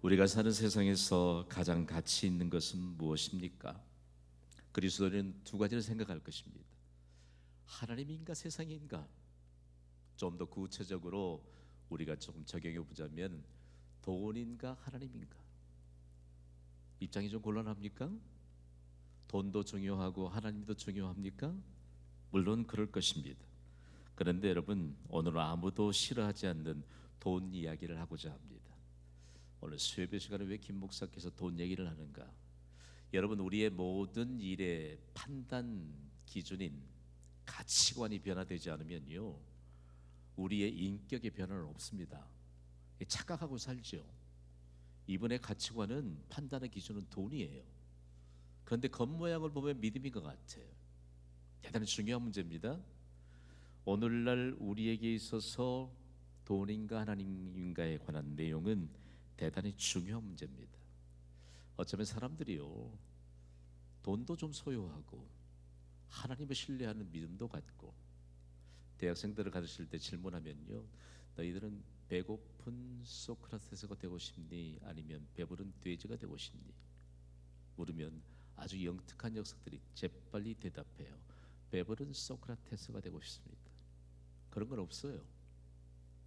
우리가 사는 세상에서 가장 가치 있는 것은 무엇입니까? 그리스도인은 두 가지를 생각할 것입니다. 하나님인가 세상인가? 좀 더 구체적으로 우리가 조금 적용해 보자면 돈인가 하나님인가? 입장이 좀 곤란합니까? 돈도 중요하고 하나님도 중요합니까? 물론 그럴 것입니다. 그런데 여러분, 오늘은 아무도 싫어하지 않는 돈 이야기를 하고자 합니다. 오늘 수요예배 시간에 왜 김 목사께서 돈 얘기를 하는가? 여러분, 우리의 모든 일의 판단 기준인 가치관이 변화되지 않으면요, 우리의 인격의 변화는 없습니다. 착각하고 살죠. 이분의 가치관은, 판단의 기준은 돈이에요. 그런데 겉모양을 보면 믿음인 것 같아요. 대단히 중요한 문제입니다. 오늘날 우리에게 있어서 돈인가 하나님인가에 관한 내용은 대단히 중요한 문제입니다. 어쩌면 사람들이요, 돈도 좀 소유하고 하나님을 신뢰하는 믿음도 갖고, 대학생들을 가르칠 때 질문하면요, 너희들은 배고픈 소크라테스가 되고 싶니? 아니면 배부른 돼지가 되고 싶니? 물으면 아주 영특한 녀석들이 재빨리 대답해요. 배부른 소크라테스가 되고 싶습니다. 그런 건 없어요.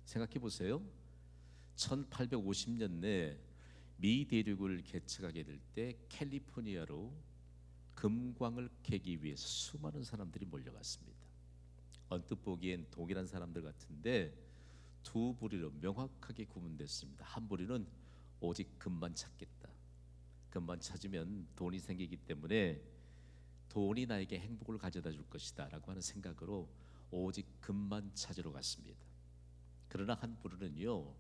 생각해 보세요. 1850년에 미 대륙을 개척하게 될 때 캘리포니아로 금광을 캐기 위해서 수많은 사람들이 몰려갔습니다. 언뜻 보기엔 동일한 사람들 같은데 두 부류로 명확하게 구분됐습니다. 한 부류는 오직 금만 찾겠다. 금만 찾으면 돈이 생기기 때문에 돈이 나에게 행복을 가져다 줄 것이다 라고 하는 생각으로 오직 금만 찾으러 갔습니다. 그러나 한 부류는요,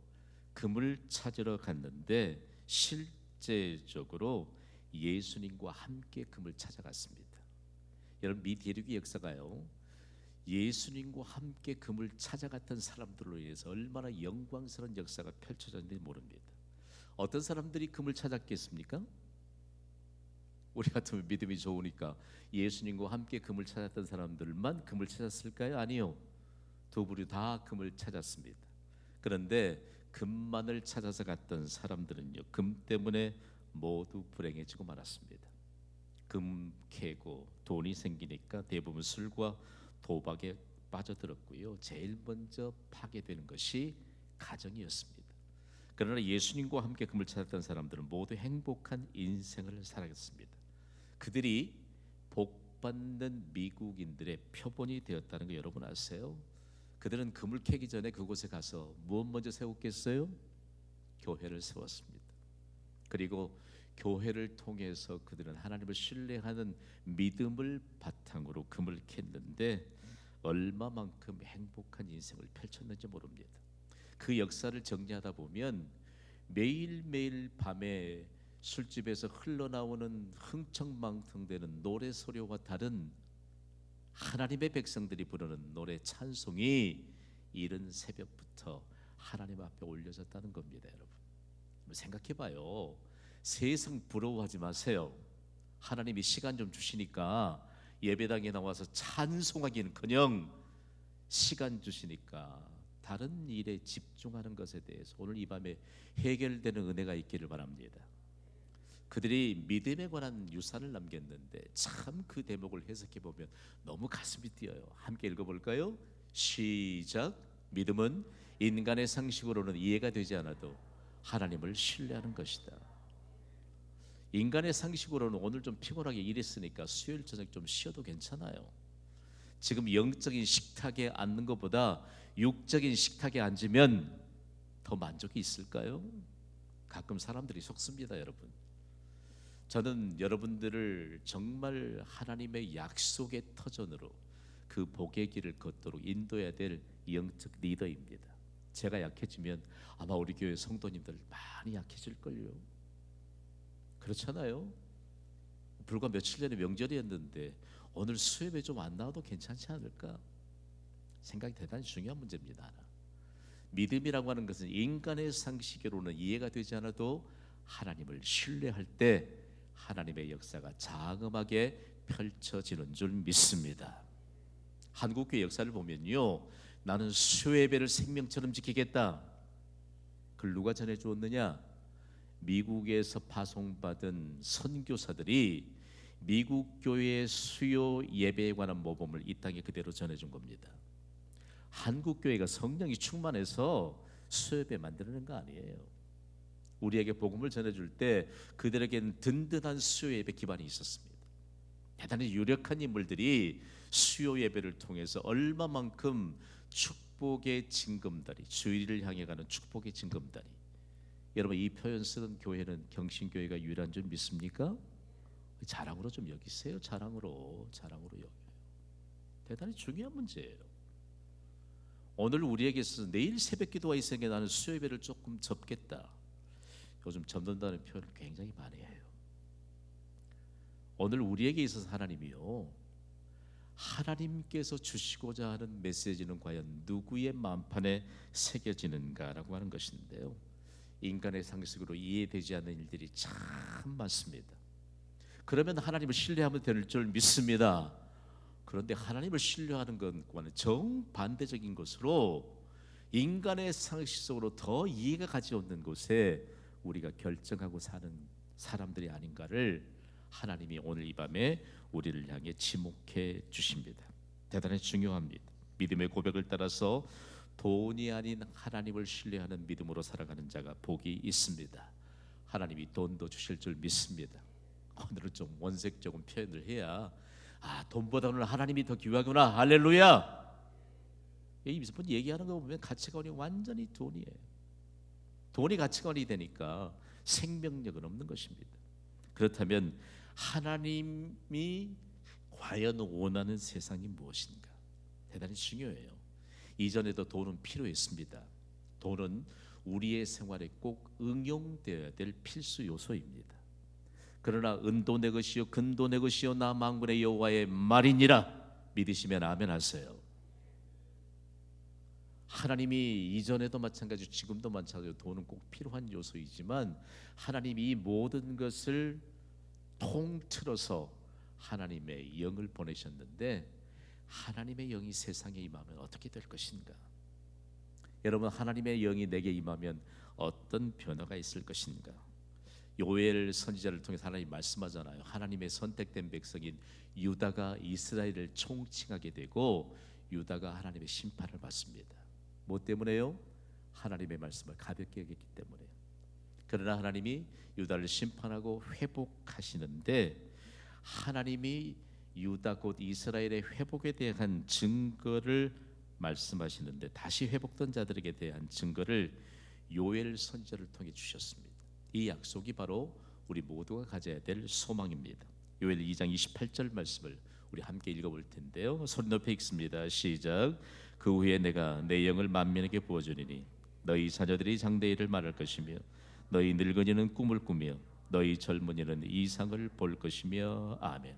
금을 찾으러 갔는데 실제적으로 예수님과 함께 금을 찾아갔습니다. 여러분, 미 대륙의 역사가요, 예수님과 함께 금을 찾아갔던 사람들로 인해서 얼마나 영광스러운 역사가 펼쳐졌는지 모릅니다. 어떤 사람들이 금을 찾았겠습니까? 우리 같으면 믿음이 좋으니까 예수님과 함께 금을 찾았던 사람들만 금을 찾았을까요? 아니요. 두 부류 다 금을 찾았습니다. 그런데 금만을 찾아서 갔던 사람들은요, 금 때문에 모두 불행해지고 말았습니다. 금 캐고 돈이 생기니까 대부분 술과 도박에 빠져들었고요, 제일 먼저 파괴되는 것이 가정이었습니다. 그러나 예수님과 함께 금을 찾았던 사람들은 모두 행복한 인생을 살아갔습니다. 그들이 복받는 미국인들의 표본이 되었다는 거 여러분 아세요? 그들은 금을 캐기 전에 그곳에 가서 무엇 먼저 세웠겠어요? 교회를 세웠습니다. 그리고 교회를 통해서 그들은 하나님을 신뢰하는 믿음을 바탕으로 금을 캤는데 얼마만큼 행복한 인생을 펼쳤는지 모릅니다. 그 역사를 정리하다 보면 매일매일 밤에 술집에서 흘러나오는 흥청망청되는 노래 소리와 다른 하나님의 백성들이 부르는 노래 찬송이 이른 새벽부터 하나님 앞에 올려졌다는 겁니다. 여러분, 생각해봐요. 세상 부러워하지 마세요. 하나님이 시간 좀 주시니까 예배당에 나와서 찬송하기는커녕 시간 주시니까 다른 일에 집중하는 것에 대해서 오늘 이 밤에 해결되는 은혜가 있기를 바랍니다. 그들이 믿음에 관한 유산을 남겼는데 참 그 대목을 해석해 보면 너무 가슴이 뛰어요. 함께 읽어볼까요? 시작. 믿음은 인간의 상식으로는 이해가 되지 않아도 하나님을 신뢰하는 것이다. 인간의 상식으로는 오늘 좀 피곤하게 일했으니까 수요일 저녁 좀 쉬어도 괜찮아요. 지금 영적인 식탁에 앉는 것보다 육적인 식탁에 앉으면 더 만족이 있을까요? 가끔 사람들이 속습니다. 여러분, 저는 여러분들을 정말 하나님의 약속의 터전으로 그 복의 길을 걷도록 인도해야 될 영적 리더입니다. 제가 약해지면 아마 우리 교회 성도님들 많이 약해질걸요. 그렇잖아요. 불과 며칠 전에 명절이었는데 오늘 수요예배 좀 안 나와도 괜찮지 않을까 생각이 대단히 중요한 문제입니다. 하나. 믿음이라고 하는 것은 인간의 상식으로는 이해가 되지 않아도 하나님을 신뢰할 때 하나님의 역사가 장엄하게 펼쳐지는 줄 믿습니다. 한국교회 역사를 보면요, 나는 수요예배를 생명처럼 지키겠다. 그걸 누가 전해주었느냐? 미국에서 파송받은 선교사들이 미국 교회의 수요 예배에 관한 모범을 이 땅에 그대로 전해준 겁니다. 한국 교회가 성령이 충만해서 수요 예배 만드는 거 아니에요. 우리에게 복음을 전해줄 때 그들에게는 든든한 수요 예배 기반이 있었습니다. 대단히 유력한 인물들이 수요 예배를 통해서 얼마만큼 축복의 징검다리, 주일을 향해 가는 축복의 징검다리. 여러분, 이 표현 쓰는 교회는 경신교회가 유일한 줄 믿습니까? 자랑으로 좀 여기세요. 자랑으로 여겨요. 대단히 중요한 문제예요. 오늘 우리에게 있어서 내일 새벽 기도가 있으니까 나는 수요 예배를 조금 접겠다. 요즘 접는다는 표현을 굉장히 많이 해요. 오늘 우리에게 있어서 하나님이요, 하나님께서 주시고자 하는 메시지는 과연 누구의 마음판에 새겨지는가라고 하는 것인데요, 인간의 상식으로 이해되지 않는 일들이 참 많습니다. 그러면 하나님을 신뢰하면 될 줄 믿습니다. 그런데 하나님을 신뢰하는 것과는 정반대적인 것으로 인간의 상식 속으로 더 이해가 가지 않는 곳에 우리가 결정하고 사는 사람들이 아닌가를 하나님이 오늘 이 밤에 우리를 향해 지목해 주십니다. 대단히 중요합니다. 믿음의 고백을 따라서 돈이 아닌 하나님을 신뢰하는 믿음으로 살아가는 자가 복이 있습니다. 하나님이 돈도 주실 줄 믿습니다. 오늘은 좀 원색적인 표현을 해야 돈보다는 하나님이 더 귀하구나. 할렐루야. 이 몇 번 얘기하는 거 보면 가치관이 완전히 돈이에요. 돈이 가치관이 되니까 생명력은 없는 것입니다. 그렇다면 하나님이 과연 원하는 세상이 무엇인가? 대단히 중요해요. 이전에도 돈은 필요했습니다. 돈은 우리의 생활에 꼭 응용되어야 될 필수 요소입니다. 그러나 은도 내 것이요 금도 내 것이요 나 만군의 여호와의 말이니라 믿으시면 아멘 하세요. 하나님이 이전에도 마찬가지, 지금도 마찬가지로 돈은 꼭 필요한 요소이지만 하나님이 이 모든 것을 통틀어서 하나님의 영을 보내셨는데, 하나님의 영이 세상에 임하면 어떻게 될 것인가? 여러분, 하나님의 영이 내게 임하면 어떤 변화가 있을 것인가? 요엘 선지자를 통해서 하나님 말씀하잖아요. 하나님의 선택된 백성인 유다가 이스라엘을 총칭하게 되고 유다가 하나님의 심판을 받습니다. 뭐 때문에요? 하나님의 말씀을 가볍게 여겼기 때문에요. 그러나 하나님이 유다를 심판하고 회복하시는데, 하나님이 유다 곧 이스라엘의 회복에 대한 증거를 말씀하시는데, 다시 회복된 자들에게 대한 증거를 요엘 선지자를 통해 주셨습니다. 이 약속이 바로 우리 모두가 가져야 될 소망입니다. 요엘 2장 28절 말씀을 우리 함께 읽어볼 텐데요, 소리 높여 읽습니다. 시작. 그 후에 내가 내 영을 만민에게 부어주리니 너희 자녀들이 장대일을 말할 것이며 너희 늙은이는 꿈을 꾸며 너희 젊은이는 이상을 볼 것이며. 아멘.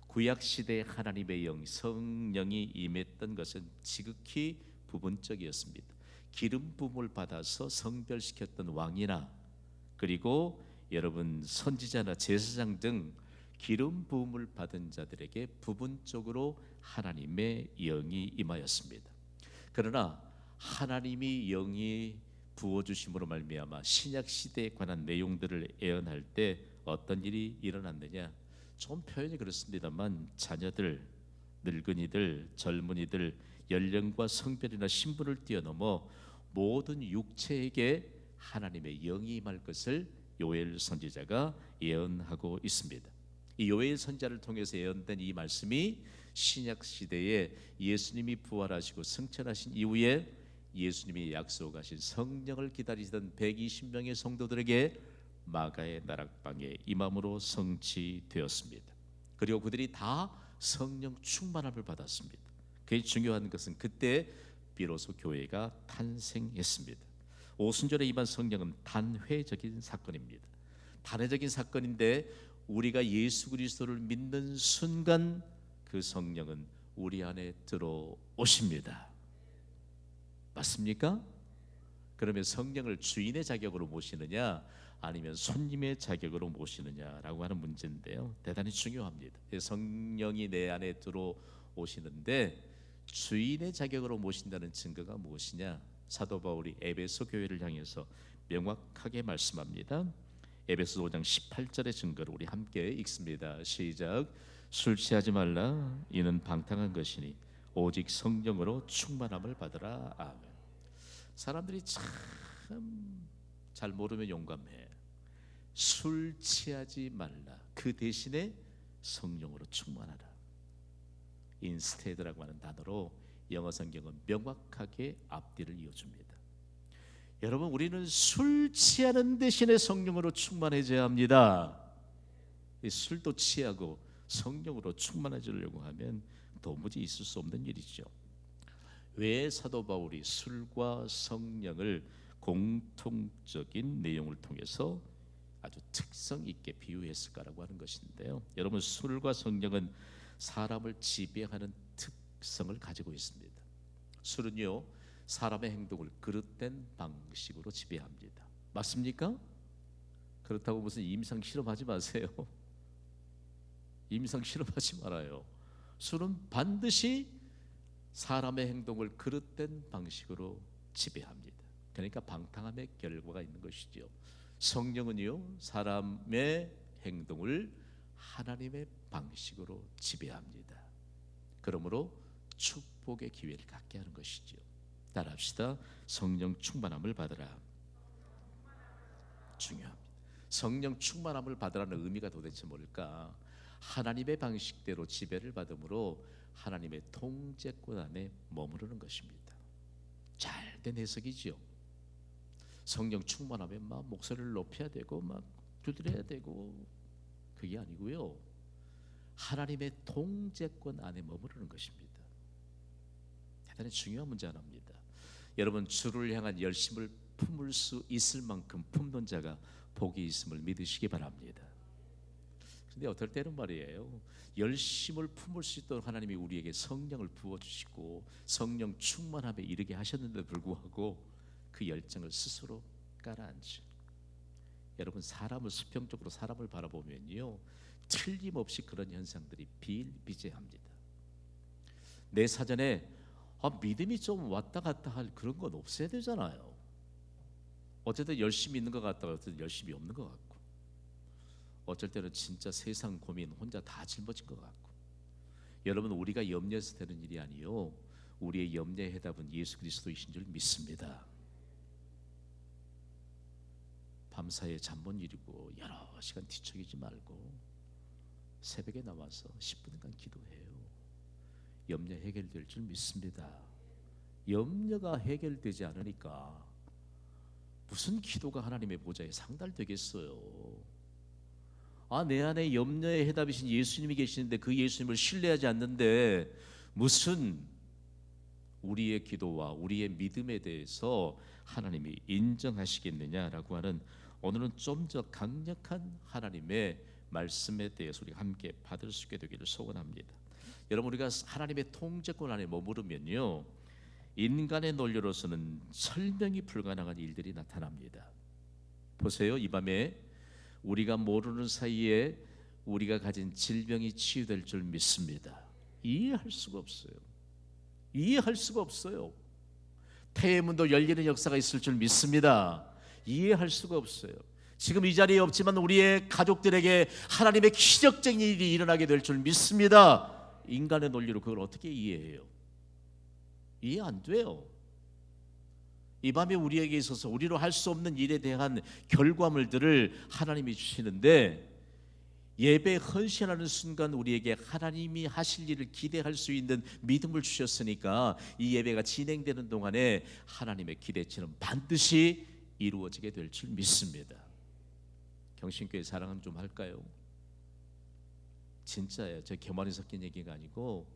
구약시대 하나님의 영, 성령이 임했던 것은 지극히 부분적이었습니다. 기름 부음을 받아서 성별시켰던 왕이나, 그리고 여러분 선지자나 제사장 등 기름 부음을 받은 자들에게 부분적으로 하나님의 영이 임하였습니다. 그러나 하나님이 영이 부어주심으로 말미암아 신약 시대에 관한 내용들을 예언할 때 어떤 일이 일어났느냐? 좀 표현이 그렇습니다만 자녀들, 늙은이들, 젊은이들, 연령과 성별이나 신분을 뛰어넘어 모든 육체에게 하나님의 영이 임할 것을 요엘 선지자가 예언하고 있습니다. 이 요엘 선지자를 통해서 예언된 이 말씀이 신약 시대에 예수님이 부활하시고 승천하신 이후에 예수님이 약속하신 성령을 기다리시던 120명의 성도들에게 마가의 나락방에 임함으로 성취되었습니다. 그리고 그들이 다 성령 충만함을 받았습니다. 그게 중요한 것은 그때 비로소 교회가 탄생했습니다. 오순절에 임한 성령은 단회적인 사건입니다. 단회적인 사건인데 우리가 예수 그리스도를 믿는 순간 그 성령은 우리 안에 들어오십니다. 맞습니까? 그러면 성령을 주인의 자격으로 모시느냐 아니면 손님의 자격으로 모시느냐라고 하는 문제인데요, 대단히 중요합니다. 성령이 내 안에 들어오시는데 주인의 자격으로 모신다는 증거가 무엇이냐? 사도 바울이 에베소 교회를 향해서 명확하게 말씀합니다. 에베소 5장 18절의 증거를 우리 함께 읽습니다. 시작. 술 취하지 말라. 이는 방탕한 것이니 오직 성령으로 충만함을 받으라. 아멘. 사람들이 참 잘 모르면 용감해. 술 취하지 말라. 그 대신에 성령으로 충만하라. 인스테드라고 하는 단어로 영어 성경은 명확하게 앞뒤를 이어줍니다. 여러분, 우리는 술 취하는 대신에 성령으로 충만해져야 합니다. 이 술도 취하고 성령으로 충만해지려고 하면 도무지 있을 수 없는 일이죠. 왜 사도 바울이 술과 성령을 공통적인 내용을 통해서 아주 특성 있게 비유했을까라고 하는 것인데요. 여러분, 술과 성령은 사람을 지배하는 특성을 가지고 있습니다. 술은요, 사람의 행동을 그릇된 방식으로 지배합니다. 맞습니까? 그렇다고 무슨 임상 실험하지 마세요. 임상 실험하지 말아요. 술은 반드시 사람의 행동을 그릇된 방식으로 지배합니다. 그러니까 방탕함의 결과가 있는 것이죠. 성령은요, 사람의 행동을 하나님의 방식으로 지배합니다. 그러므로 축복의 기회를 갖게 하는 것이죠. 따라합시다. 성령 충만함을 받으라. 중요합니다. 성령 충만함을 받으라는 의미가 도대체 뭘까? 하나님의 방식대로 지배를 받음으로 하나님의 통제권 안에 머무르는 것입니다. 잘된 해석이죠. 성령 충만하면 막 목소리를 높여야 되고 막 두드려야 되고, 그게 아니고요, 하나님의 통제권 안에 머무르는 것입니다. 대단히 중요한 문제 하나입니다. 여러분, 주를 향한 열심을 품을 수 있을 만큼 품는 자가 복이 있음을 믿으시기 바랍니다. 근데 어떨 때는 말이에요, 열심을 품을 수 있도록 하나님이 우리에게 성령을 부어주시고 성령 충만함에 이르게 하셨는데 불구하고 그 열정을 스스로 깔아앉혀. 여러분, 사람을 수평적으로 사람을 바라보면요, 틀림없이 그런 현상들이 비일비재합니다. 내 사전에 믿음이 좀 왔다 갔다 할 그런 건 없어야 되잖아요. 어쨌든 열심히 있는 것 같다가 어쨌든 열심히 없는 것 같고, 어쩔 때는 진짜 세상 고민 혼자 다 짊어진 것 같고. 여러분, 우리가 염려해서 되는 일이 아니요, 우리의 염려의 해답은 예수 그리스도이신 줄 믿습니다. 밤사이에 잠 못 이루고 여러 시간 뒤척이지 말고 새벽에 나와서 10분간 기도해요. 염려 해결될 줄 믿습니다. 염려가 해결되지 않으니까 무슨 기도가 하나님의 보좌에 상달되겠어요. 내 안에 염려의 해답이신 예수님이 계시는데 그 예수님을 신뢰하지 않는데 무슨 우리의 기도와 우리의 믿음에 대해서 하나님이 인정하시겠느냐라고 하는, 오늘은 좀 더 강력한 하나님의 말씀에 대해서 우리가 함께 받을 수 있게 되기를 소원합니다. 여러분, 우리가 하나님의 통제권 안에 머무르면요, 인간의 논리로서는 설명이 불가능한 일들이 나타납니다. 보세요. 이 밤에 우리가 모르는 사이에 우리가 가진 질병이 치유될 줄 믿습니다. 이해할 수가 없어요. 이해할 수가 없어요. 폐의 문도 열리는 역사가 있을 줄 믿습니다. 이해할 수가 없어요. 지금 이 자리에 없지만 우리의 가족들에게 하나님의 기적적인 일이 일어나게 될 줄 믿습니다. 인간의 논리로 그걸 어떻게 이해해요? 이해 안 돼요. 이 밤에 우리에게 있어서 우리로 할 수 없는 일에 대한 결과물들을 하나님이 주시는데, 예배에 헌신하는 순간 우리에게 하나님이 하실 일을 기대할 수 있는 믿음을 주셨으니까 이 예배가 진행되는 동안에 하나님의 기대치는 반드시 이루어지게 될 줄 믿습니다. 경신교회 사랑은 좀 할까요? 진짜예요. 저 교만이 섞인 얘기가 아니고,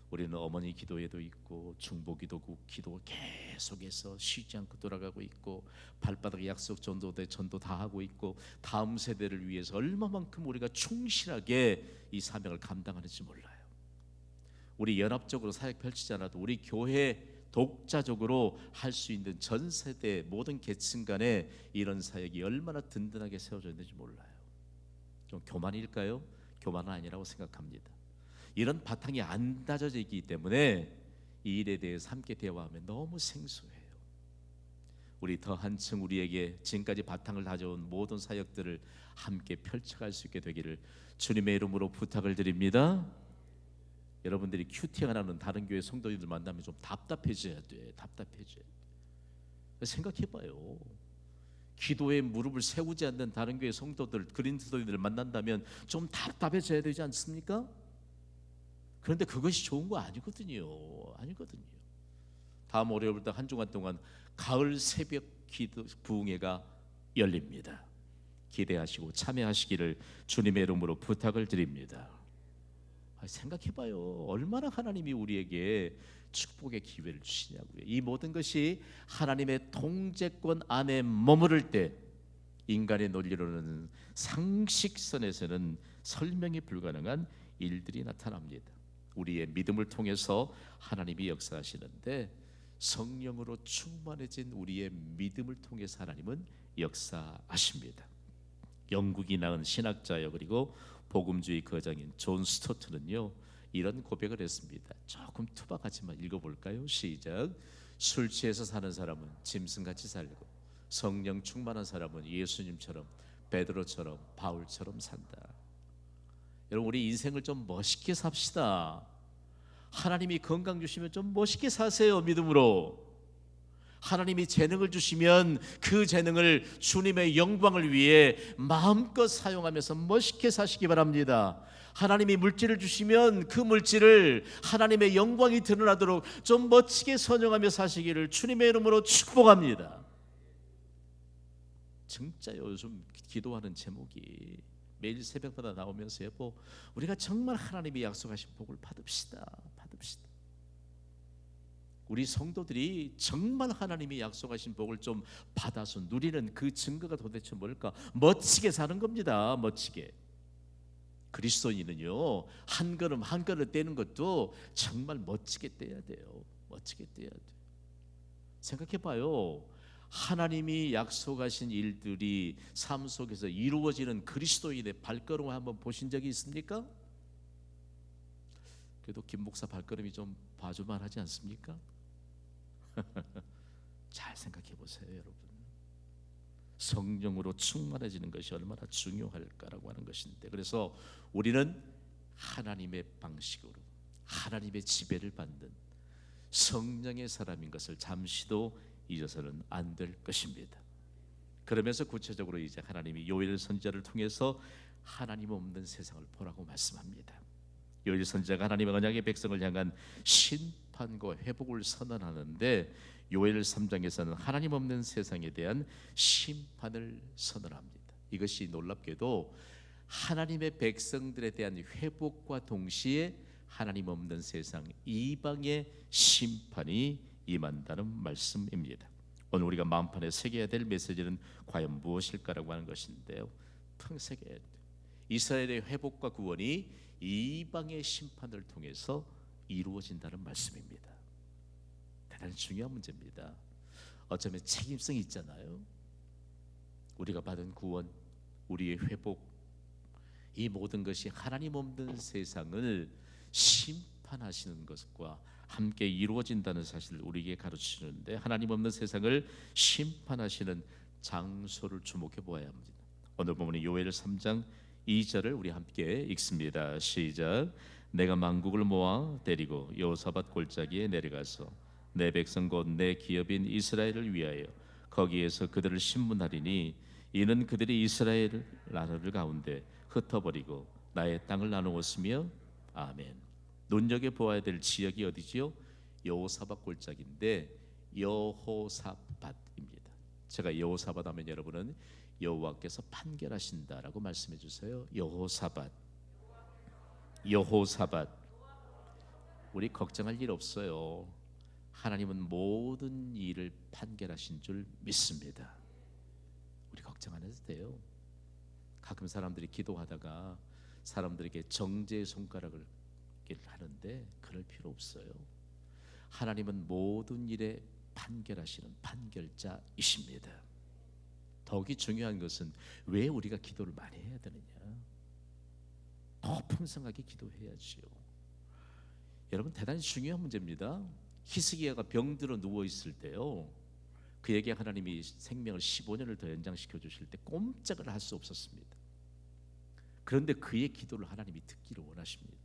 우리는 어머니 기도에도 있고 중보기도 기도 계속해서 쉬지 않고 돌아가고 있고, 발바닥 약속 전도대 전도 다 하고 있고, 다음 세대를 위해서 얼마만큼 우리가 충실하게 이 사명을 감당하는지 몰라요. 우리 연합적으로 사역 펼치지 않아도 우리 교회 독자적으로 할 수 있는 전 세대 모든 계층 간에 이런 사역이 얼마나 든든하게 세워져 있는지 몰라요. 좀 교만일까요? 교만은 아니라고 생각합니다. 이런 바탕이 안 다져져 있기 때문에 이 일에 대해서 함께 대화하면 너무 생소해요. 우리 더 한층 우리에게 지금까지 바탕을 다져온 모든 사역들을 함께 펼쳐갈 수 있게 되기를 주님의 이름으로 부탁을 드립니다. 여러분들이 큐티 하나는 다른 교회 성도님들 만나면 좀 답답해져야 돼. 답답해져야 돼. 생각해봐요. 기도에 무릎을 세우지 않는 다른 교회 성도들, 그리스도인들을 만난다면 좀 답답해져야 되지 않습니까? 그런데 그것이 좋은 거 아니거든요. 아니거든요. 다음 월요일부터 한 주간 동안 가을 새벽 기도 부흥회가 열립니다. 기대하시고 참여하시기를 주님의 이름으로 부탁을 드립니다. 생각해봐요. 얼마나 하나님이 우리에게 축복의 기회를 주시냐고요. 이 모든 것이 하나님의 통제권 안에 머무를 때 인간의 논리로는 상식선에서는 설명이 불가능한 일들이 나타납니다. 우리의 믿음을 통해서 하나님이 역사하시는데 성령으로 충만해진 우리의 믿음을 통해서 하나님은 역사하십니다. 영국이 낳은 신학자요 그리고 복음주의 거장인 존 스토트는요 이런 고백을 했습니다. 조금 투박하지만 읽어볼까요? 시작. 술 취해서 사는 사람은 짐승같이 살고 성령 충만한 사람은 예수님처럼 베드로처럼 바울처럼 산다. 여러분 우리 인생을 좀 멋있게 삽시다. 하나님이 건강 주시면 좀 멋있게 사세요. 믿음으로. 하나님이 재능을 주시면 그 재능을 주님의 영광을 위해 마음껏 사용하면서 멋있게 사시기 바랍니다. 하나님이 물질을 주시면 그 물질을 하나님의 영광이 드러나도록 좀 멋지게 선용하며 사시기를 주님의 이름으로 축복합니다. 진짜 요즘 기도하는 제목이 매일 새벽마다 나오면서 여보 우리가 정말 하나님이 약속하신 복을 받읍시다. 우리 성도들이 정말 하나님이 약속하신 복을 좀 받아서 누리는 그 증거가 도대체 뭘까? 멋지게 사는 겁니다. 멋지게. 그리스도인은요 한 걸음 한 걸음 떼는 것도 정말 멋지게 떼야 돼요. 멋지게 떼야 돼요. 생각해봐요. 하나님이 약속하신 일들이 삶 속에서 이루어지는 그리스도인의 발걸음을 한번 보신 적이 있습니까? 그래도 김 목사 발걸음이 좀 봐줄만 하지 않습니까? 잘 생각해 보세요, 여러분. 성령으로 충만해지는 것이 얼마나 중요할까라고 하는 것인데, 그래서 우리는 하나님의 방식으로 하나님의 지배를 받는 성령의 사람인 것을 잠시도 잊어서는 안 될 것입니다. 그러면서 구체적으로 이제 하나님이 요엘 선지자를 통해서 하나님 없는 세상을 보라고 말씀합니다. 요엘 선지자가 하나님의 언약의 백성을 향한 심판과 회복을 선언하는데 요엘 3장에서는 하나님 없는 세상에 대한 심판을 선언합니다. 이것이 놀랍게도 하나님의 백성들에 대한 회복과 동시에 하나님 없는 세상 이방의 심판이 임한다는 말씀입니다. 오늘 우리가 마음판에 새겨야 될 메시지는 과연 무엇일까라고 하는 것인데요. 새겨야 돼요. 이스라엘의 회복과 구원이 이방의 심판을 통해서 이루어진다는 말씀입니다. 대단히 중요한 문제입니다. 어쩌면 책임성이 있잖아요. 우리가 받은 구원, 우리의 회복, 이 모든 것이 하나님 없는 세상을 심판하시는 것과 함께 이루어진다는 사실을 우리에게 가르치는데, 하나님 없는 세상을 심판하시는 장소를 주목해 보아야 합니다. 오늘 본문은 요엘 3장 2절을 우리 함께 읽습니다. 시작. 내가 만국을 모아 데리고 여호사밧 골짜기에 내려가서 내 백성 곧 내 기업인 이스라엘을 위하여 거기에서 그들을 심문하리니 이는 그들이 이스라엘 나라를 가운데 흩어버리고 나의 땅을 나누었으며. 아멘. 눈여겨보아야 될 지역이 어디지요? 여호사밧 골짜기인데 여호사밧입니다. 제가 여호사밧 하면 여러분은 여호와께서 판결하신다라고 말씀해 주세요. 여호사밧. 우리 걱정할 일 없어요. 하나님은 모든 일을 판결하신 줄 믿습니다. 우리 걱정 안 해도 돼요. 가끔 사람들이 기도하다가 사람들에게 정죄의 손가락을 하는데 그럴 필요 없어요. 하나님은 모든 일에 판결하시는 판결자이십니다. 더욱이 중요한 것은 왜 우리가 기도를 많이 해야 되느냐? 더 풍성하게 기도해야지요. 여러분 대단히 중요한 문제입니다. 히스기야가 병들어 누워 있을 때요, 그에게 하나님이 생명을 15년을 더 연장시켜 주실 때 꼼짝을 할 수 없었습니다. 그런데 그의 기도를 하나님이 듣기를 원하십니다.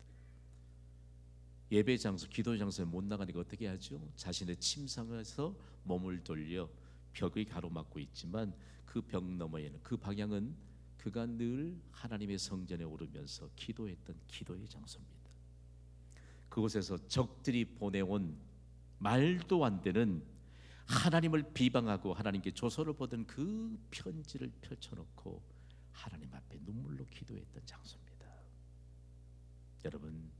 예배 장소, 기도 장소에 못 나가니까 어떻게 하죠? 자신의 침상에서 몸을 돌려 벽의 가로막고 있지만 그 벽 너머에는, 그 방향은 그가 늘 하나님의 성전에 오르면서 기도했던 기도의 장소입니다. 그곳에서 적들이 보내온 말도 안 되는 하나님을 비방하고 하나님께 조소를 보던 그 편지를 펼쳐놓고 하나님 앞에 눈물로 기도했던 장소입니다. 여러분,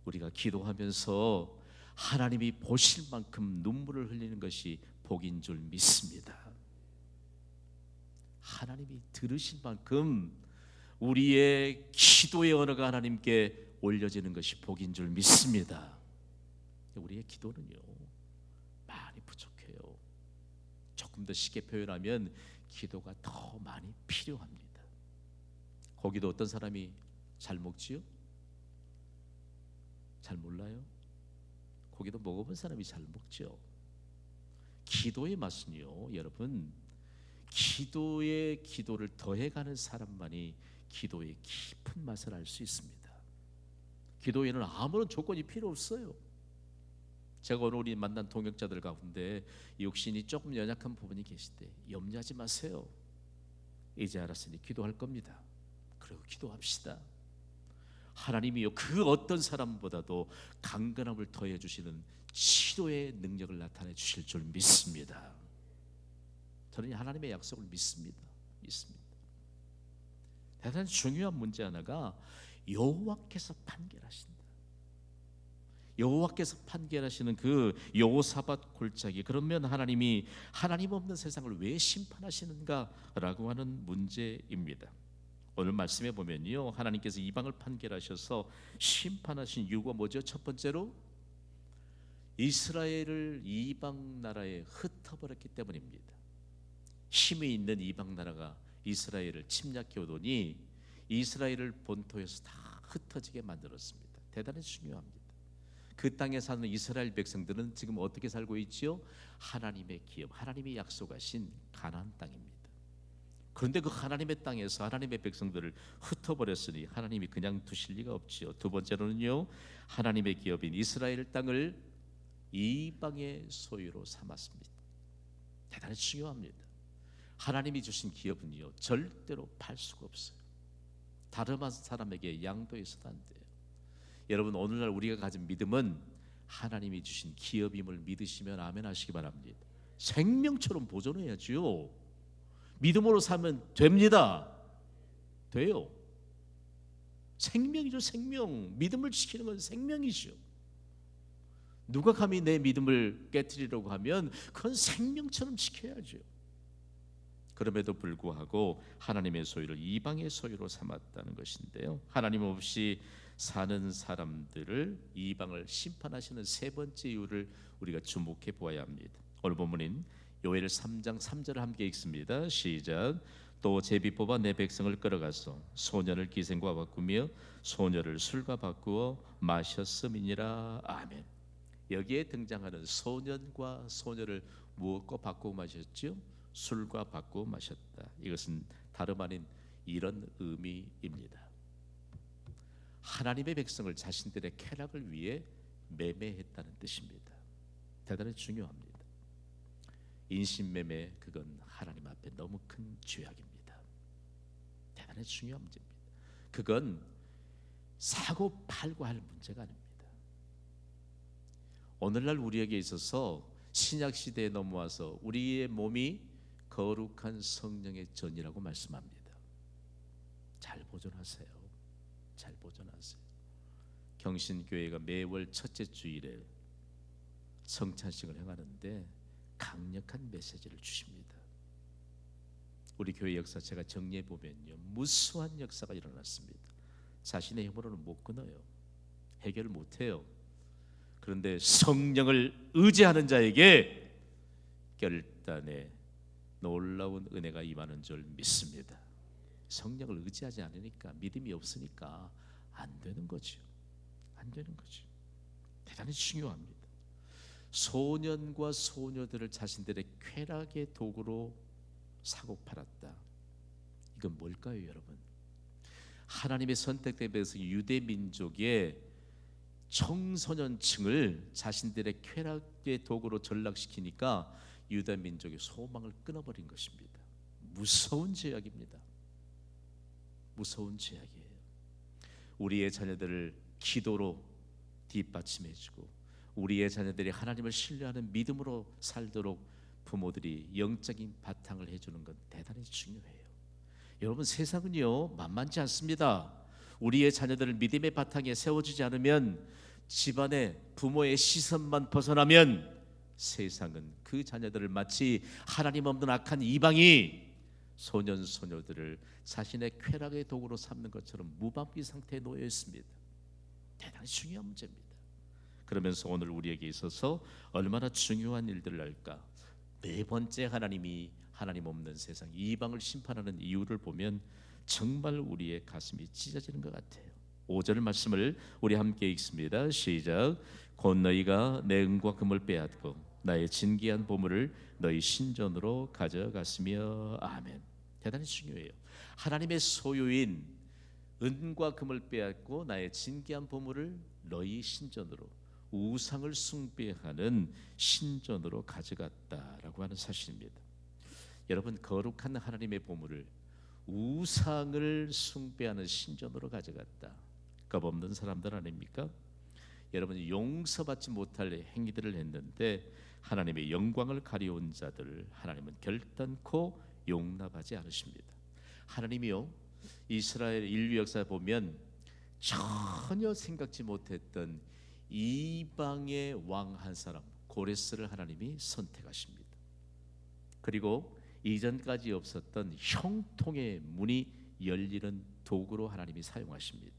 우리가 기도하면서 하나님이 보실 만큼 눈물을 흘리는 것이 복인 줄 믿습니다. 하나님이 들으실 만큼 우리의 기도의 언어가 하나님께 올려지는 것이 복인 줄 믿습니다. 우리의 기도는요, 많이 부족해요. 조금 더 쉽게 표현하면 기도가 더 많이 필요합니다. 고기도 어떤 사람이 잘 먹지요? 잘 몰라요? 고기도 먹어본 사람이 잘 먹죠. 기도의 맛은요, 여러분, 기도의 기도를 더해가는 사람만이 기도의 깊은 맛을 알 수 있습니다. 기도에는 아무런 조건이 필요 없어요. 제가 오늘 우리 만난 동역자들 가운데 육신이 조금 연약한 부분이 계실 때 염려하지 마세요. 이제 알았으니 기도할 겁니다. 그리고 기도합시다. 하나님이요, 그 어떤 사람보다도 강건함을 더해 주시는 치료의 능력을 나타내 주실 줄 믿습니다. 저는 하나님의 약속을 믿습니다. 대단히 중요한 문제 하나가 여호와께서 판결하신다. 여호와께서 판결하시는 그 여호사밧 골짜기, 그러면 하나님이 하나님 없는 세상을 왜 심판하시는가라고 하는 문제입니다. 오늘 말씀에 보면요, 하나님께서 이방을 판결하셔서 심판하신 이유가 뭐죠? 첫 번째로 이스라엘을 이방 나라에 흩어버렸기 때문입니다. 힘이 있는 이방 나라가 이스라엘을 침략해 오더니 이스라엘을 본토에서 다 흩어지게 만들었습니다. 대단히 중요합니다. 그 땅에 사는 이스라엘 백성들은 지금 어떻게 살고 있지요? 하나님의 기업, 하나님이 약속하신 가나안 땅입니다. 그런데 그 하나님의 땅에서 하나님의 백성들을 흩어버렸으니 하나님이 그냥 두실 리가 없지요. 두 번째로는요, 하나님의 기업인 이스라엘 땅을 이방의 소유로 삼았습니다. 대단히 중요합니다. 하나님이 주신 기업은요, 절대로 팔 수가 없어요. 다른 사람에게 양도해서도 안 돼요. 여러분, 오늘날 우리가 가진 믿음은 하나님이 주신 기업임을 믿으시면 아멘 하시기 바랍니다. 생명처럼 보존해야죠. 믿음으로 살면 됩니다. 돼요. 생명이죠, 생명. 믿음을 지키는 건 생명이죠. 누가 감히 내 믿음을 깨트리려고 하면 그건 생명처럼 지켜야죠. 그럼에도 불구하고 하나님의 소유를 이방의 소유로 삼았다는 것인데요, 하나님 없이 사는 사람들을 이방을 심판하시는 세 번째 이유를 우리가 주목해 보아야 합니다. 오늘 본문인 요엘 3장 3절을 함께 읽습니다. 시작. 또 제비 뽑아 내 백성을 끌어가서 소년을 기생과 바꾸며 소녀를 술과 바꾸어 마셨음이니라. 아멘. 여기에 등장하는 소년과 소녀를 무엇과 바꾸고 마셨죠? 술과 바꾸고 마셨다. 이것은 다름 아닌 이런 의미입니다. 하나님의 백성을 자신들의 쾌락을 위해 매매했다는 뜻입니다. 대단히 중요합니다. 인신매매, 그건 하나님 앞에 너무 큰 죄악입니다. 대단히 중요한 문제입니다. 그건 사고 팔고 할 문제가 아닙니다. 오늘날 우리에게 있어서 신약 시대에 넘어와서 우리의 몸이 거룩한 성령의 전이라고 말씀합니다. 잘 보존하세요. 잘 보존하세요. 경신교회가 매월 첫째 주일에 성찬식을 행하는데 강력한 메시지를 주십니다. 우리 교회 역사 제가 정리해 보면요, 무수한 역사가 일어났습니다. 자신의 힘으로는 못 끊어요. 해결을 못해요. 그런데 성령을 의지하는 자에게 결단에 놀라운 은혜가 임하는 줄 믿습니다. 성령을 의지하지 않으니까, 믿음이 없으니까 안 되는 거죠. 안 되는 거죠. 대단히 중요합니다. 소년과 소녀들을 자신들의 쾌락의 도구로 사고 팔았다. 이건 뭘까요, 여러분? 하나님의 선택대에서 유대 민족의 청소년층을 자신들의 쾌락의 도구로 전락시키니까 유대 민족의 소망을 끊어버린 것입니다. 무서운 죄악입니다. 무서운 죄악이에요. 우리의 자녀들을 기도로 뒷받침해주고 우리의 자녀들이 하나님을 신뢰하는 믿음으로 살도록 부모들이 영적인 바탕을 해주는 건 대단히 중요해요. 여러분, 세상은요 만만치 않습니다. 우리의 자녀들을 믿음의 바탕에 세워주지 않으면, 집안의 부모의 시선만 벗어나면 세상은 그 자녀들을 마치 하나님 없는 악한 이방이 소년 소녀들을 자신의 쾌락의 도구로 삼는 것처럼 무방비 상태에 놓여 있습니다. 대단히 중요한 문제입니다. 그러면서 오늘 우리에게 있어서 얼마나 중요한 일들을 할까? 네 번째, 하나님이 하나님 없는 세상 이방을 심판하는 이유를 보면 정말 우리의 가슴이 찢어지는 것 같아요. 5절 말씀을 우리 함께 읽습니다. 시작. 곧 너희가 내 은과 금을 빼앗고 나의 진귀한 보물을 너희 신전으로 가져갔으며. 아멘. 대단히 중요해요. 하나님의 소유인 은과 금을 빼앗고 나의 진귀한 보물을 너희 신전으로, 우상을 숭배하는 신전으로 가져갔다라고 하는 사실입니다. 여러분, 거룩한 하나님의 보물을 우상을 숭배하는 신전으로 가져갔다. 겁없는 사람들 아닙니까? 여러분, 용서받지 못할 행위들을 했는데 하나님의 영광을 가려온 자들을 하나님은 결단코 용납하지 않으십니다. 하나님이요, 이스라엘 인류 역사에 보면 전혀 생각지 못했던 이방의 왕 한 사람, 고레스를 하나님이 선택하십니다. 그리고 이전까지 없었던 형통의 문이 열리는 도구로 하나님이 사용하십니다.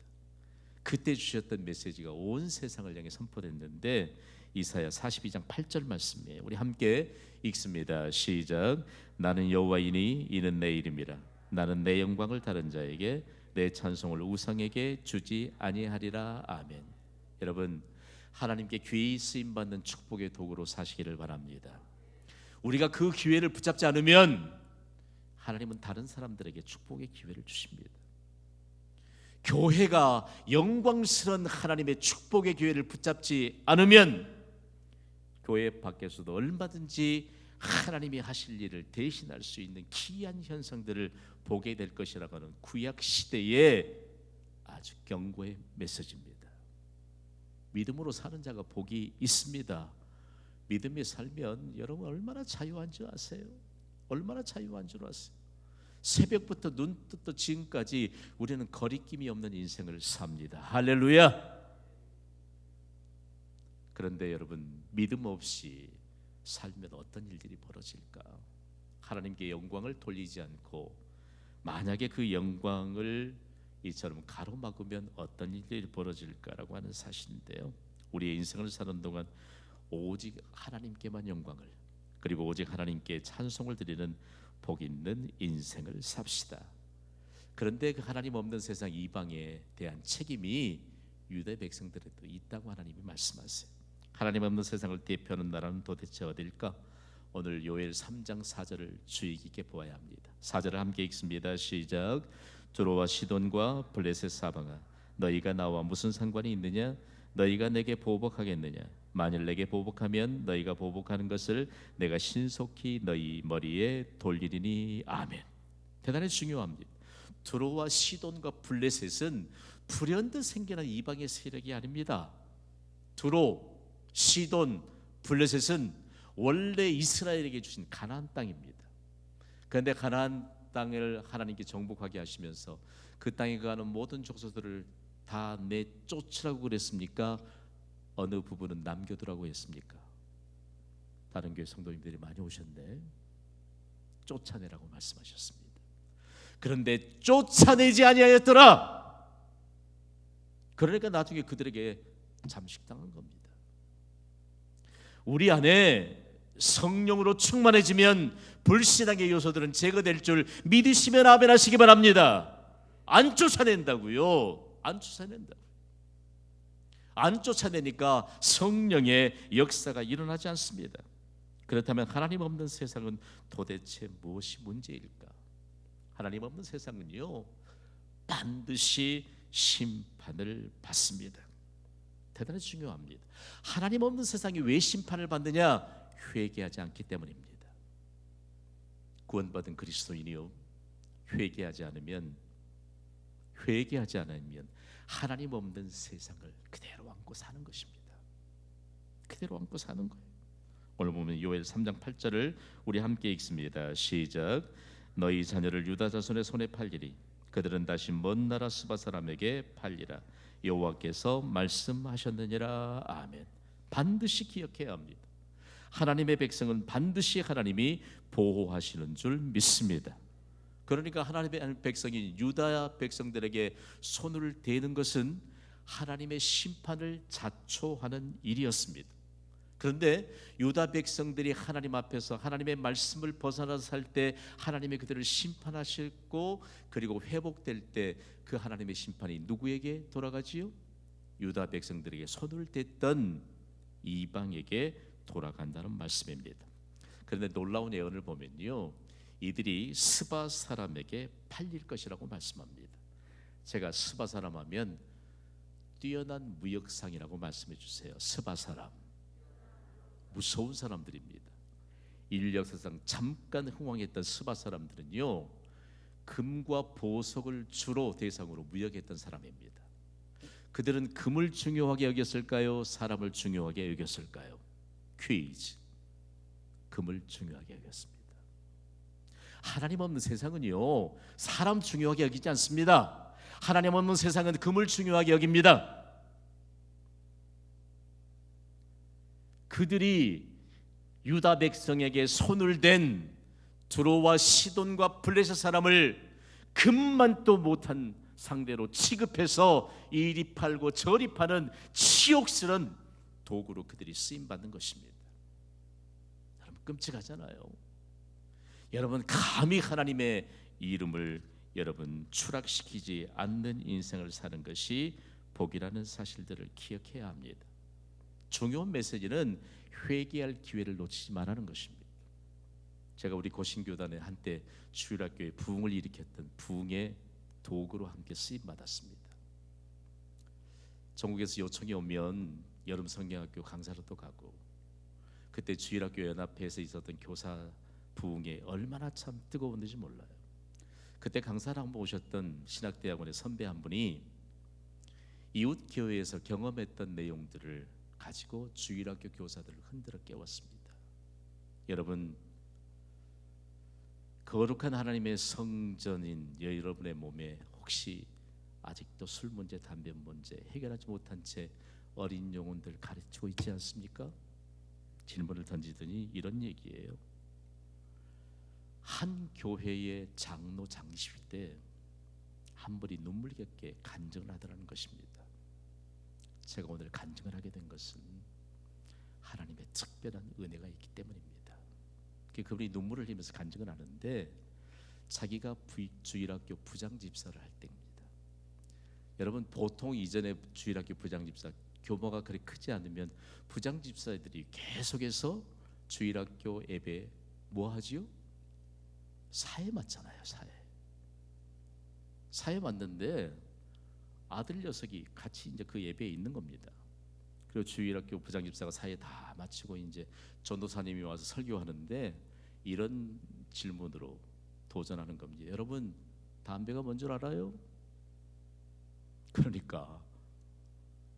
그때 주셨던 메시지가 온 세상을 향해 선포됐는데 이사야 42장 8절 말씀이에요. 우리 함께 읽습니다. 시작. 나는 여호와이니 이는 내 이름이라. 나는 내 영광을 다른 자에게, 내 찬송을 우상에게 주지 아니하리라. 아멘. 여러분, 하나님께 귀히 쓰임 받는 축복의 도구로 사시기를 바랍니다. 우리가 그 기회를 붙잡지 않으면 하나님은 다른 사람들에게 축복의 기회를 주십니다. 교회가 영광스러운 하나님의 축복의 기회를 붙잡지 않으면 교회 밖에서도 얼마든지 하나님이 하실 일을 대신할 수 있는 기이한 현상들을 보게 될 것이라고 하는 구약 시대의 아주 경고의 메시지입니다. 믿음으로 사는 자가 복이 있습니다. 믿음에 살면 여러분 얼마나 자유한 줄 아세요? 얼마나 자유한 줄 아세요? 새벽부터 눈 뜨고 지금까지 우리는 거리낌이 없는 인생을 삽니다. 할렐루야. 그런데 여러분, 믿음 없이 살면 어떤 일들이 벌어질까? 하나님께 영광을 돌리지 않고 만약에 그 영광을 이처럼 가로막으면 어떤 일들이 벌어질까라고 하는 사실인데요. 우리의 인생을 사는 동안 오직 하나님께만 영광을, 그리고 오직 하나님께 찬송을 드리는 복 있는 인생을 삽시다. 그런데 그 하나님 없는 세상 이방에 대한 책임이 유대 백성들에도 있다고 하나님이 말씀하세요. 하나님 없는 세상을 대표하는 나라는 도대체 어딜까? 오늘 요엘 3장 4절을 주의 깊게 보아야 합니다. 4절을 함께 읽습니다. 시작. 두로와 시돈과 블레셋 사방아, 너희가 나와 무슨 상관이 있느냐? 너희가 내게 보복하겠느냐? 만일 내게 보복하면 너희가 보복하는 것을 내가 신속히 너희 머리에 돌리리니. 아멘. 대단히 중요합니다. 두로와 시돈과 블레셋은 불현듯 생겨난 이방의 세력이 아닙니다. 두로, 시돈, 블레셋은 원래 이스라엘에게 주신 가나안 땅입니다. 그런데 가나안 땅을 하나님께 정복하게 하시면서 그 땅에 거하는 모든 족속들을 다 내쫓으라고 그랬습니까? 어느 부분은 남겨두라고 했습니까? 다른 교회 성도님들이 많이 오셨네. 쫓아내라고 말씀하셨습니다. 그런데 쫓아내지 아니하였더라. 그러니까 나중에 그들에게 잠식당한 겁니다. 우리 안에 성령으로 충만해지면 불신앙의 요소들은 제거될 줄 믿으시면 아멘 하시기 바랍니다. 안 쫓아낸다고요. 안 쫓아낸다. 안 쫓아내니까 성령의 역사가 일어나지 않습니다. 그렇다면 하나님 없는 세상은 도대체 무엇이 문제일까? 하나님 없는 세상은요, 반드시 심판을 받습니다. 대단히 중요합니다. 하나님 없는 세상이 왜 심판을 받느냐? 회개하지 않기 때문입니다. 구원받은 그리스도인이요, 회개하지 않으면 하나님 없는 세상을 그대로 안고 사는 것입니다. 그대로 안고 사는 거예요. 오늘 보면 요엘 3장 8절을 우리 함께 읽습니다. 시작. 너희 자녀를 유다 자손의 손에 팔리리. 그들은 다시 먼 나라 스바 사람에게 팔리라. 여호와께서 말씀하셨느니라. 아멘. 반드시 기억해야 합니다. 하나님의 백성은 반드시 하나님이 보호하시는 줄 믿습니다. 그러니까 하나님의 백성이 유다 백성들에게 손을 대는 것은 하나님의 심판을 자초하는 일이었습니다. 그런데 유다 백성들이 하나님 앞에서 하나님의 말씀을 벗어나서 살 때 하나님이 그들을 심판하셨고, 그리고 회복될 때 그 하나님의 심판이 누구에게 돌아가지요? 유다 백성들에게 손을 댔던 이방에게 돌아간다는 말씀입니다. 그런데 놀라운 예언을 보면요, 이들이 스바 사람에게 팔릴 것이라고 말씀합니다. 제가 스바 사람 하면 뛰어난 무역상이라고 말씀해 주세요. 스바 사람, 무서운 사람들입니다. 인류 역사상 잠깐 흥왕했던 스바 사람들은요, 금과 보석을 주로 대상으로 무역했던 사람입니다. 그들은 금을 중요하게 여겼을까요? 사람을 중요하게 여겼을까요? 퀴즈. 금을 중요하게 여겼습니다. 하나님 없는 세상은요, 사람 중요하게 여기지 않습니다. 하나님 없는 세상은 금을 중요하게 여깁니다. 그들이 유다 백성에게 손을 댄 두로와 시돈과 블레셋 사람을 금만도 못한 상대로 취급해서 이리 팔고 저리 파는 치욕스런 도구로 그들이 쓰임받는 것입니다. 여러분, 끔찍하잖아요. 여러분, 감히 하나님의 이름을 여러분 추락시키지 않는 인생을 사는 것이 복이라는 사실들을 기억해야 합니다. 중요한 메시지는 회개할 기회를 놓치지 말라는 것입니다. 제가 우리 고신교단에 한때 주일학교에 부흥을 일으켰던 부흥의 도구로 함께 쓰임 받았습니다. 전국에서 요청이 오면 여름 성경학교 강사로 또 가고, 그때 주일학교 연합회에서 있었던 교사 부흥에 얼마나 참 뜨거웠는지 몰라요. 그때 강사를 한번 오셨던 신학대학원의 선배 한 분이 이웃교회에서 경험했던 내용들을 가지고 주일학교 교사들을 흔들어 깨웠습니다. 여러분, 거룩한 하나님의 성전인 여러분의 몸에 혹시 아직도 술 문제, 담배 문제 해결하지 못한 채 어린 영혼들 가르치고 있지 않습니까? 질문을 던지더니 이런 얘기예요. 한 교회의 장로 장식 때 한 분이 눈물겹게 간증을 하더라는 것입니다. 제가 오늘 간증을 하게 된 것은 하나님의 특별한 은혜가 있기 때문입니다. 그분이 눈물을 흘리면서 간증을 하는데, 자기가 주일학교 부장집사를 할 때입니다. 여러분, 보통 이전에 주일학교 부장집사 규모가 그리 크지 않으면 부장집사들이 계속해서 주일학교 예배 뭐 하지요? 사회 맞잖아요. 사회 맞는데 아들 녀석이 같이 이제 그 예배에 있는 겁니다. 그리고 주일학교 부장집사가 사회 다 마치고 이제 전도사님이 와서 설교하는데 이런 질문으로 도전하는 겁니다. 여러분, 담배가 뭔 줄 알아요? 그러니까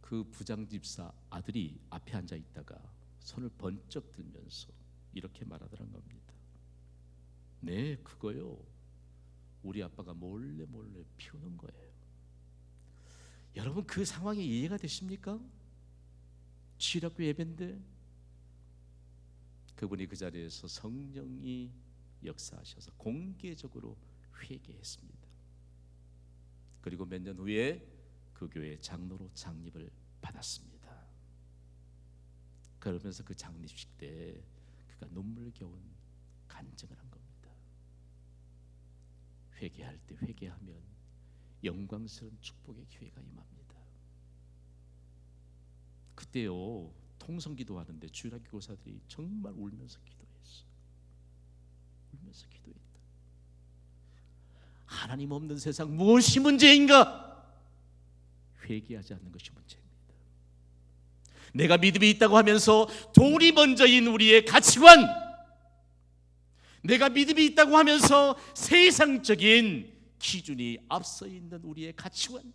그 부장집사 아들이 앞에 앉아 있다가 손을 번쩍 들면서 이렇게 말하더란 겁니다. 네, 그거요, 우리 아빠가 몰래 피우는 거예요. 여러분, 그 상황이 이해가 되십니까? 주일학교 예배인데 그분이 그 자리에서 성령이 역사하셔서 공개적으로 회개했습니다. 그리고 몇 년 후에 그 교회 장로로 장립을 받았습니다. 그러면서 그 장립식 때 그가 눈물겨운 간증을 한 겁니다. 회개할 때 회개하면 영광스러운 축복의 기회가 임합니다. 그때요 통성기도 하는데 주일학교 교사들이 정말 울면서 기도했어. 울면서 기도했다. 하나님 없는 세상 무엇이 문제인가? 회개하지 않는 것이 문제입니다. 내가 믿음이 있다고 하면서 돈이 먼저인 우리의 가치관, 내가 믿음이 있다고 하면서 세상적인 기준이 앞서 있는 우리의 가치관,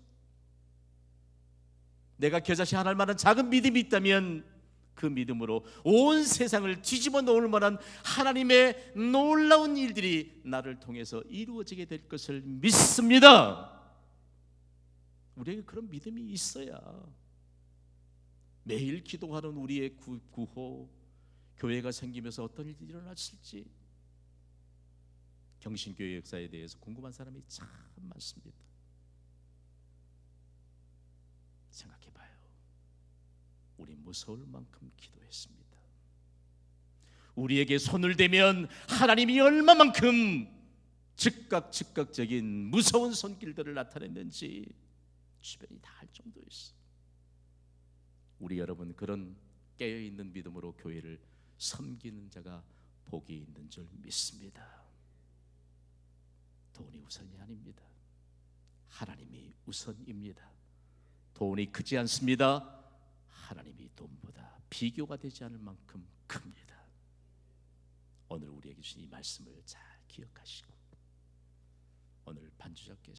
내가 겨자씨 하나 할 만한 작은 믿음이 있다면 그 믿음으로 온 세상을 뒤집어 놓을 만한 하나님의 놀라운 일들이 나를 통해서 이루어지게 될 것을 믿습니다. 우리에게 그런 믿음이 있어야 매일 기도하는 우리의 구호, 교회가 생기면서 어떤 일이 일어났을지 경신교회 역사에 대해서 궁금한 사람이 참 많습니다. 생각해봐요. 우리 무서울 만큼 기도했습니다. 우리에게 손을 대면 하나님이 얼마만큼 즉각적인 무서운 손길들을 나타냈는지 주변이 다 알 정도였어. 우리 여러분 그런 깨어있는 믿음으로 교회를 섬기는 자가 복이 있는 줄 믿습니다. 돈이 우선이 아닙니다. 하나님이 우선입니다. 돈이 크지 않습니다. 하나님이 돈보다 비교가 되지 않을 만큼 큽니다. 오늘 우리에게 주신 이 말씀을 잘 기억하시고 오늘 반주자께서